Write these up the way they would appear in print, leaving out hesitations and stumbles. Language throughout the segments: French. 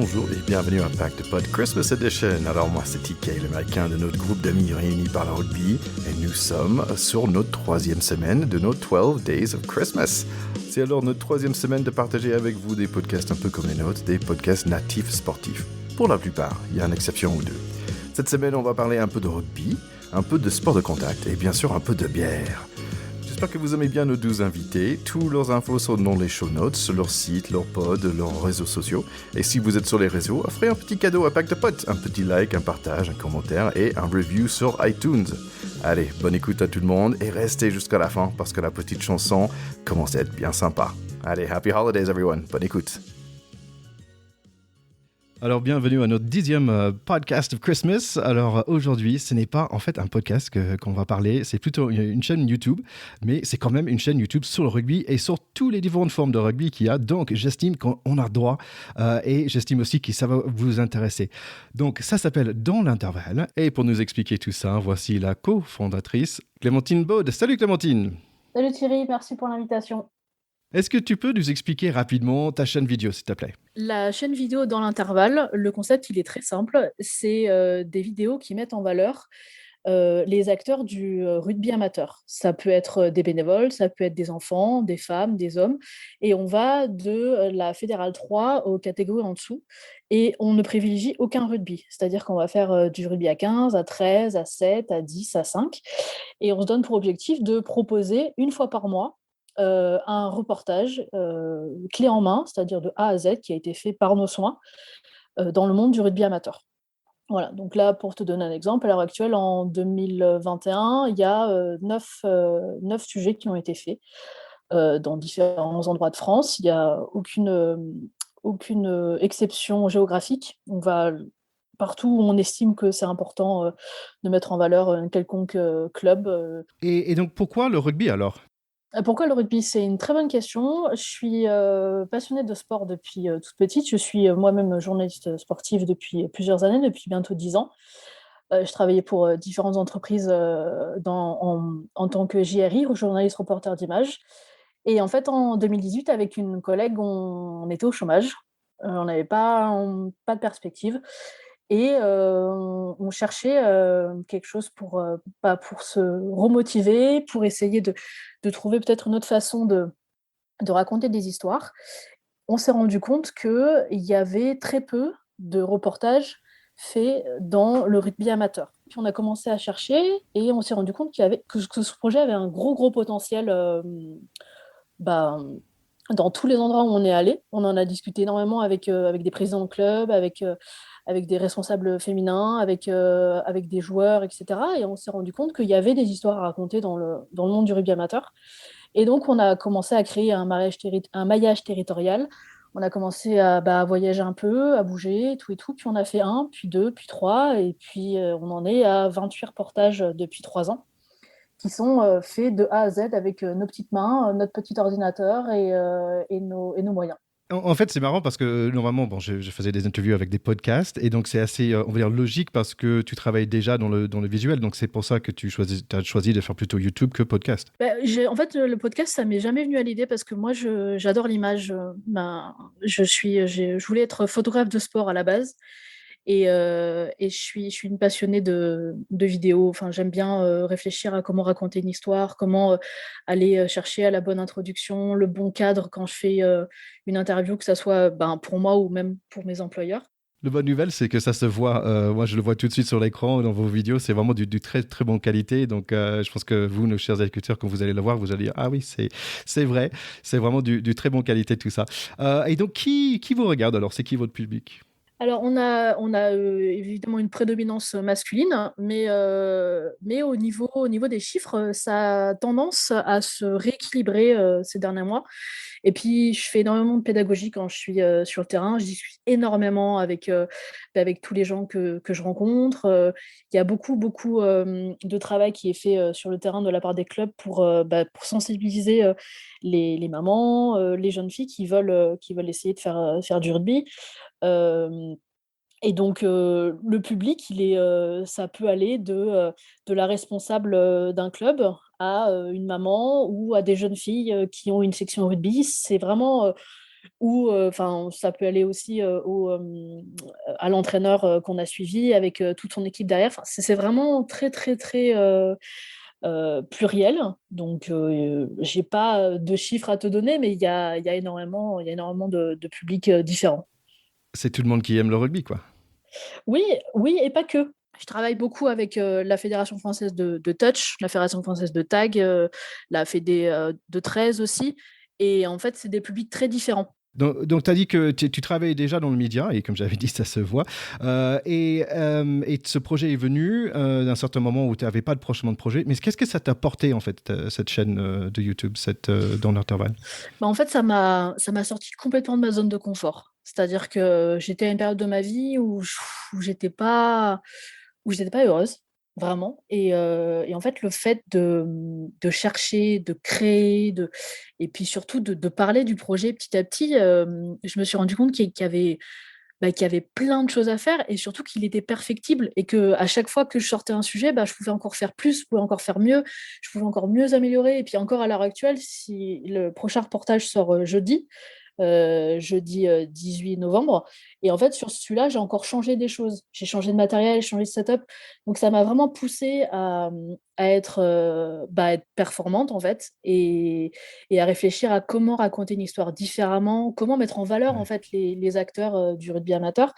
bonjour et bienvenue à Pack de Pod Christmas Edition. Alors moi c'est TK, l'américain de notre groupe d'amis réunis par le rugby et nous sommes sur notre troisième semaine de nos 12 Days of Christmas. C'est alors notre troisième semaine de partager avec vous des podcasts un peu comme les nôtres, des podcasts natifs sportifs. Pour la plupart, il y a une exception ou deux. Cette semaine on va parler un peu de rugby, un peu de sport de contact et bien sûr un peu de bière. J'espère que vous aimez bien nos 12 invités. Tous leurs infos sont dans les show notes, sur leur site, leur pod, leurs réseaux sociaux. Et si vous êtes sur les réseaux, offrez un petit cadeau à Pack de Potes. Un petit like, un partage, un commentaire et un review sur iTunes. Allez, bonne écoute à tout le monde et restez jusqu'à la fin parce que la petite chanson commence à être bien sympa. Allez, happy holidays everyone, bonne écoute. Alors, bienvenue à notre 10e podcast of Christmas. Alors, aujourd'hui, ce n'est pas en fait un podcast qu'on va parler, c'est plutôt une chaîne YouTube, mais c'est quand même une chaîne YouTube sur le rugby et sur toutes les différentes formes de rugby qu'il y a. Donc, j'estime qu'on a droit et j'estime aussi que ça va vous intéresser. Donc, ça s'appelle Dans l'intervalle. Et pour nous expliquer tout ça, voici la cofondatrice Clémentine Baud. Salut Clémentine! Salut Thierry, merci pour l'invitation. Est-ce que tu peux nous expliquer rapidement ta chaîne vidéo, s'il te plaît? La chaîne vidéo Dans l'intervalle, le concept il est très simple, c'est des vidéos qui mettent en valeur les acteurs du rugby amateur. Ça peut être des bénévoles, ça peut être des enfants, des femmes, des hommes, et on va de la Fédérale 3 aux catégories en dessous, et on ne privilégie aucun rugby. C'est-à-dire qu'on va faire du rugby à 15, à 13, à 7, à 10, à 5, et on se donne pour objectif de proposer une fois par mois un reportage clé en main, c'est-à-dire de A à Z, qui a été fait par nos soins dans le monde du rugby amateur. Voilà, donc là, pour te donner un exemple, à l'heure actuelle, en 2021, il y a 9 sujets qui ont été faits dans différents endroits de France. Il n'y a aucune exception géographique. On va partout où on estime que c'est important de mettre en valeur un quelconque club. Et donc, pourquoi le rugby alors? Pourquoi le rugby? C'est une très bonne question. Je suis passionnée de sport depuis toute petite. Je suis moi-même journaliste sportive depuis plusieurs années, depuis bientôt 10 ans. Je travaillais pour différentes entreprises en tant que JRI, journaliste reporter d'image. Et en fait, en 2018, avec une collègue, on était au chômage. On n'avait pas de perspective. Et on cherchait quelque chose pour se remotiver, pour essayer de trouver peut-être une autre façon de raconter des histoires. On s'est rendu compte qu'il y avait très peu de reportages faits dans le rugby amateur. Puis on a commencé à chercher et on s'est rendu compte que ce projet avait un gros potentiel bah, dans tous les endroits où on est allé. On en a discuté énormément avec des présidents de clubs, avec des responsables féminins, avec des joueurs, etc. Et on s'est rendu compte qu'il y avait des histoires à raconter dans le monde du rugby amateur. Et donc, on a commencé à créer un maillage territorial. On a commencé à voyager un peu, à bouger, tout et tout. Puis on a fait un, puis deux, puis trois. Et puis on en est à 28 reportages depuis 3 ans qui sont faits de A à Z avec nos petites mains, notre petit ordinateur et nos moyens. En fait, c'est marrant parce que normalement, bon, je faisais des interviews avec des podcasts et donc c'est assez, on va dire, logique parce que tu travailles déjà dans le visuel. Donc c'est pour ça que as choisi de faire plutôt YouTube que podcast. En fait, le podcast, ça m'est jamais venu à l'idée parce que moi, j'adore l'image. Je voulais être photographe de sport à la base. Et je suis une passionnée de vidéos. Enfin, j'aime bien réfléchir à comment raconter une histoire, comment aller chercher à la bonne introduction, le bon cadre quand je fais une interview, que ça soit pour moi ou même pour mes employeurs. La bonne nouvelle, c'est que ça se voit. Moi, je le vois tout de suite sur l'écran dans vos vidéos. C'est vraiment du très très bonne qualité. Donc, je pense que vous, nos chers écouteurs, quand vous allez le voir, vous allez dire ah oui, c'est vrai. C'est vraiment du très bonne qualité tout ça. Et donc, qui vous regarde alors? C'est qui votre public? Alors, on a évidemment une prédominance masculine, mais au niveau des chiffres, ça a tendance à se rééquilibrer ces derniers mois. Et puis, je fais énormément de pédagogie quand je suis sur le terrain. Je discute énormément avec tous les gens que je rencontre. Il y a beaucoup de travail qui est fait sur le terrain de la part des clubs pour sensibiliser les mamans, les jeunes filles qui veulent essayer de faire du rugby. Euh, et donc, le public, ça peut aller de la responsable d'un club à une maman ou à des jeunes filles qui ont une section rugby. C'est vraiment ou enfin, ça peut aller aussi à l'entraîneur qu'on a suivi avec toute son équipe derrière. Enfin, c'est vraiment très, très, très pluriel. Donc, j'ai pas de chiffres à te donner, mais il y a énormément de publics différents. C'est tout le monde qui aime le rugby, quoi. Oui, oui, et pas que. Je travaille beaucoup avec la Fédération française de touch, la Fédération française de tag, la Fédé de 13 aussi. Et en fait, c'est des publics très différents. Donc tu as dit que tu travaillais déjà dans le média, et comme j'avais dit, ça se voit. Et ce projet est venu d'un certain moment où tu n'avais pas de prochainement de projet. Mais qu'est-ce que ça t'a apporté, en fait, cette chaîne de YouTube, dans l'intervalle? Bah, en fait, ça m'a sorti complètement de ma zone de confort. C'est-à-dire que j'étais à une période de ma vie où j'étais pas, où j'étais pas heureuse, vraiment. Et en fait, le fait de chercher, de créer, et puis surtout de parler du projet petit à petit, je me suis rendu compte qu'il y avait plein de choses à faire et surtout qu'il était perfectible et que à chaque fois que je sortais un sujet, bah, je pouvais encore faire plus, je pouvais encore faire mieux, je pouvais encore mieux améliorer. Et puis encore à l'heure actuelle, si le prochain reportage sort jeudi 18 novembre. Et en fait, sur celui-là, j'ai encore changé des choses. J'ai changé de matériel, changé de setup. Donc, ça m'a vraiment poussé à être performante, en fait, et à réfléchir à comment raconter une histoire différemment, comment mettre en valeur, en Ouais. fait, les acteurs du rugby amateur.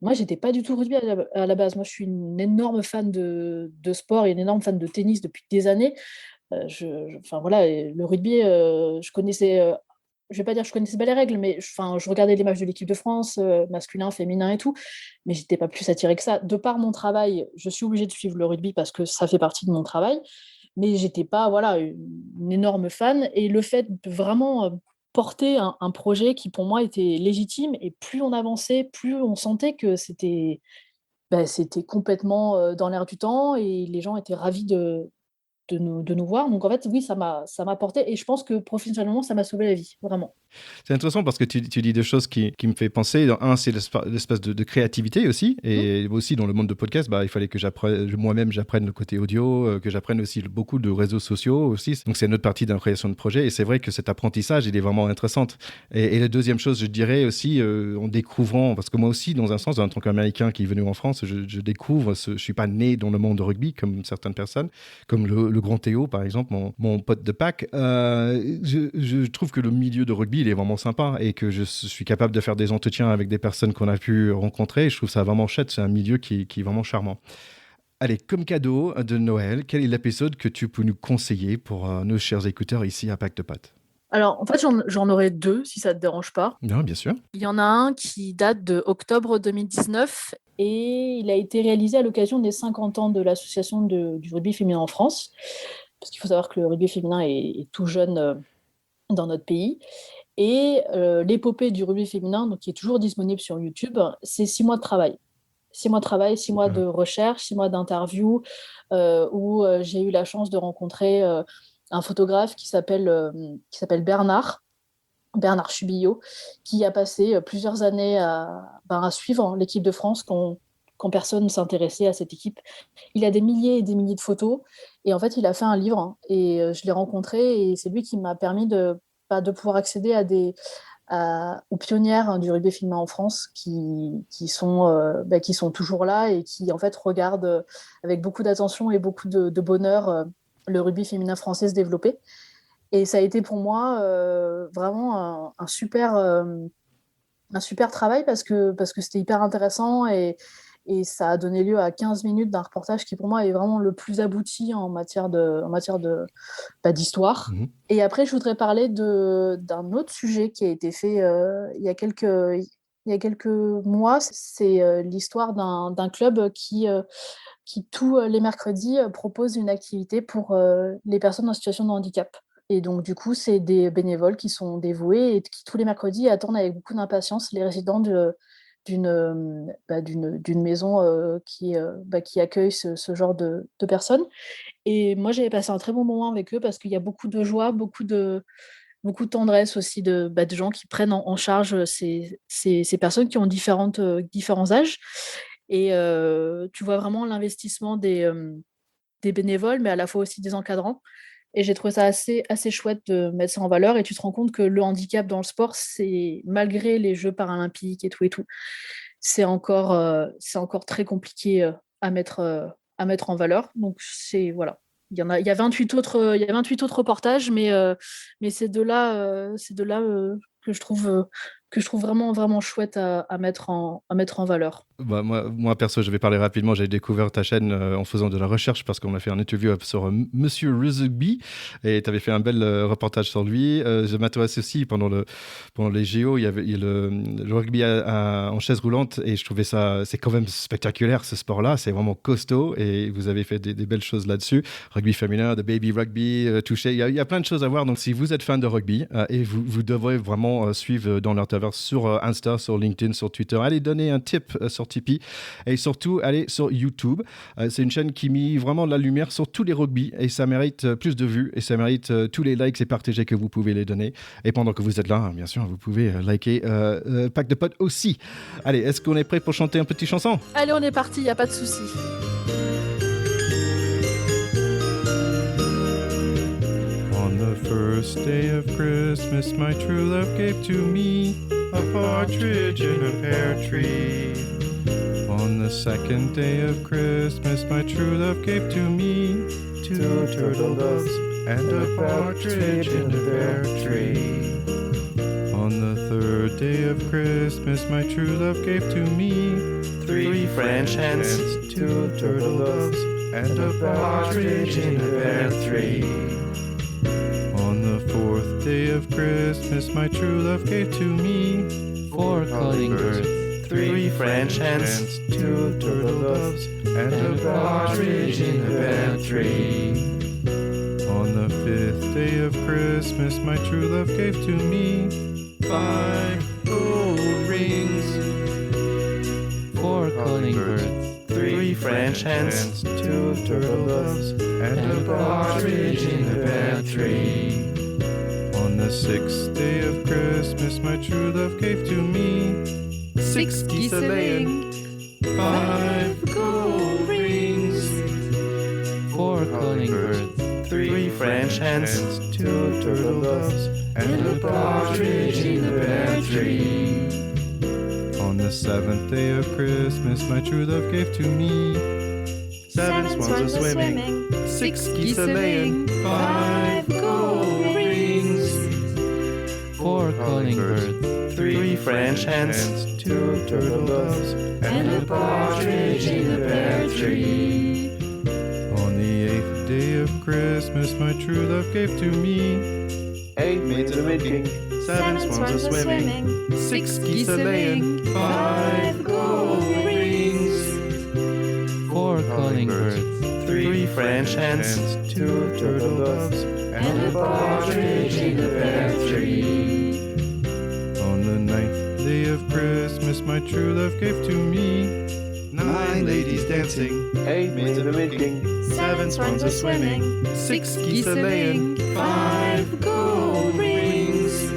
Moi, j'étais pas du tout rugby à la base. Moi, je suis une énorme fan de sport et une énorme fan de tennis depuis des années. Enfin voilà, et le rugby, je connaissais, je vais pas dire que je connaissais pas les règles, mais enfin, je regardais les matchs de l'équipe de France, masculin, féminin et tout, mais j'étais pas plus attirée que ça. De par mon travail, je suis obligée de suivre le rugby parce que ça fait partie de mon travail, mais j'étais pas, voilà, une énorme fan. Et le fait de vraiment porter un projet qui pour moi était légitime, et plus on avançait, plus on sentait que c'était complètement dans l'air du temps, et les gens étaient ravis de nous voir. Donc en fait, oui, ça m'a porté, et je pense que professionnellement, ça m'a sauvé la vie, vraiment. C'est intéressant parce que tu dis deux choses qui me fait penser. Un, c'est l'espace de créativité aussi. Mmh. Et aussi, dans le monde de podcast, bah, il fallait que moi-même, j'apprenne le côté audio, que j'apprenne aussi beaucoup de réseaux sociaux aussi. Donc, c'est une autre partie de la création de projet. Et c'est vrai que cet apprentissage, il est vraiment intéressant. Et la deuxième chose, je dirais aussi, en découvrant, parce que moi aussi, dans un sens, en tant qu'Américain qui est venu en France, je découvre, je suis pas né dans le monde de rugby comme certaines personnes, comme le grand Théo, par exemple, mon pote de Pâques. Je trouve que le milieu de rugby, il est vraiment sympa, et que je suis capable de faire des entretiens avec des personnes qu'on a pu rencontrer. Je trouve ça vraiment chouette. C'est un milieu qui est vraiment charmant. Allez, comme cadeau de Noël, quel est l'épisode que tu peux nous conseiller pour nos chers écouteurs ici à Pacte de Pâtes? Alors, en fait, j'en aurais deux, si ça te dérange pas. Non, bien sûr. Il y en a un qui date de octobre 2019 et il a été réalisé à l'occasion des 50 ans de l'association du rugby féminin en France. Parce qu'il faut savoir que le rugby féminin est tout jeune dans notre pays. Et l'épopée du rugby féminin, donc, qui est toujours disponible sur YouTube, c'est 6 mois de travail. 6 mois de travail, 6 mois de recherche, 6 mois d'interview, où j'ai eu la chance de rencontrer un photographe qui s'appelle Bernard Chubillot, qui a passé plusieurs années à suivre l'équipe de France quand personne ne s'intéressait à cette équipe. Il a des milliers et des milliers de photos, et en fait, il a fait un livre, hein, et je l'ai rencontré, et c'est lui qui m'a permis de pouvoir accéder aux pionnières, hein, du rugby féminin en France, qui sont toujours là et qui en fait regardent avec beaucoup d'attention et beaucoup de bonheur le rugby féminin français se développer. Et ça a été pour moi vraiment un super travail, parce que c'était hyper intéressant, et ça a donné lieu à 15 minutes d'un reportage qui pour moi est vraiment le plus abouti d'histoire. Mhm. Et après, je voudrais parler d'un autre sujet qui a été fait il y a quelques mois. C'est l'histoire d'un club qui tous les mercredis propose une activité pour les personnes en situation de handicap. Et donc, du coup, c'est des bénévoles qui sont dévoués et qui, tous les mercredis, attendent avec beaucoup d'impatience les résidents d'une maison qui accueille ce genre de personnes. Et moi, j'avais passé un très bon moment avec eux parce qu'il y a beaucoup de joie, beaucoup de tendresse aussi de gens qui prennent en charge ces personnes qui ont différents âges. Et tu vois vraiment l'investissement des bénévoles, mais à la fois aussi des encadrants. Et j'ai trouvé ça assez chouette de mettre ça en valeur. Et tu te rends compte que le handicap dans le sport, c'est malgré les Jeux paralympiques et tout, c'est encore très compliqué à mettre en valeur. Donc voilà. Il y a 28 autres reportages, mais c'est de là que je trouve vraiment, vraiment chouette à mettre en valeur. Bah, moi, perso, je vais parler rapidement. J'ai découvert ta chaîne en faisant de la recherche parce qu'on a fait un interview sur Monsieur Rugby et tu avais fait un bel reportage sur lui. Je m'intéresse aussi pendant les JO, il y a le rugby en chaise roulante et je trouvais ça, c'est quand même spectaculaire ce sport-là. C'est vraiment costaud et vous avez fait des belles choses là-dessus. Rugby féminin, de baby rugby, touché. Il y a plein de choses à voir. Donc, si vous êtes fan de rugby et vous devrez vraiment suivre dans leur travers sur Insta, sur LinkedIn, sur Twitter, allez donner un tip sur Tipeee et surtout allez sur YouTube. C'est une chaîne qui met vraiment de la lumière sur tous les rugby et ça mérite plus de vues et ça mérite tous les likes et partagés que vous pouvez les donner. Et pendant que vous êtes là, bien sûr, vous pouvez liker Pack de Potes aussi. Allez, est-ce qu'on est prêt pour chanter une petite chanson? Allez, on est parti, il n'y a pas de souci. On the first day of Christmas, my true love gave to me a partridge in a pear tree. On the second day of Christmas, my true love gave to me two turtle doves and a partridge in a pear tree. On the third day of Christmas, my true love gave to me three French hens, two turtle doves and a partridge in a pear tree. On the fourth day of Christmas, my true love gave to me four calling birds, three French hens, two turtle doves, and a partridge in a pear tree. On the fifth day of Christmas, my true love gave to me five gold rings, four calling birds, three French hens, two turtle doves, and a partridge in a pear tree. On the sixth day of Christmas, my true love gave to me six geese a-laying, five gold rings, four calling birds, three French hens, two turtle doves, and a partridge in a pear tree. On the seventh day of Christmas, my true love gave to me seven swans a-swimming, six geese a-laying, five gold rings, four calling birds, three French hens, two turtle doves, and a partridge in a pear tree. On the eighth day of Christmas, my true love gave to me eight maids a milking, seven swans a swimming, six geese a laying, five gold rings, four calling birds, three French hens, two turtle doves, and a partridge in a pear tree. On the ninth day of Christmas, my true love gave to me nine ladies dancing, eight maids a milking, seven swans a swimming, six geese a laying, five gold rings,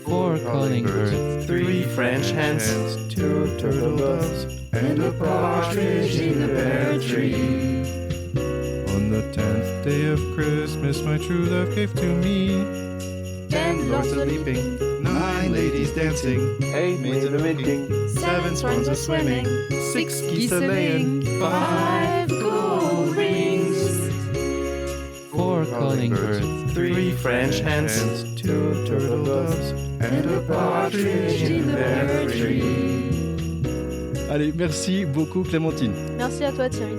four calling birds, three French hens, two turtle doves, and a partridge in a pear tree. On the 10th day of Christmas, my true love gave to me 10 lords a leaping, 9 ladies dancing, 8 maids a milking, 7 swans a swimming, 6 geese a laying, 5 gold rings, 4 calling birds, 3 French hens, 2 turtle doves, and a partridge in a pear tree. Allez, merci beaucoup Clémentine. Merci à toi Thierry.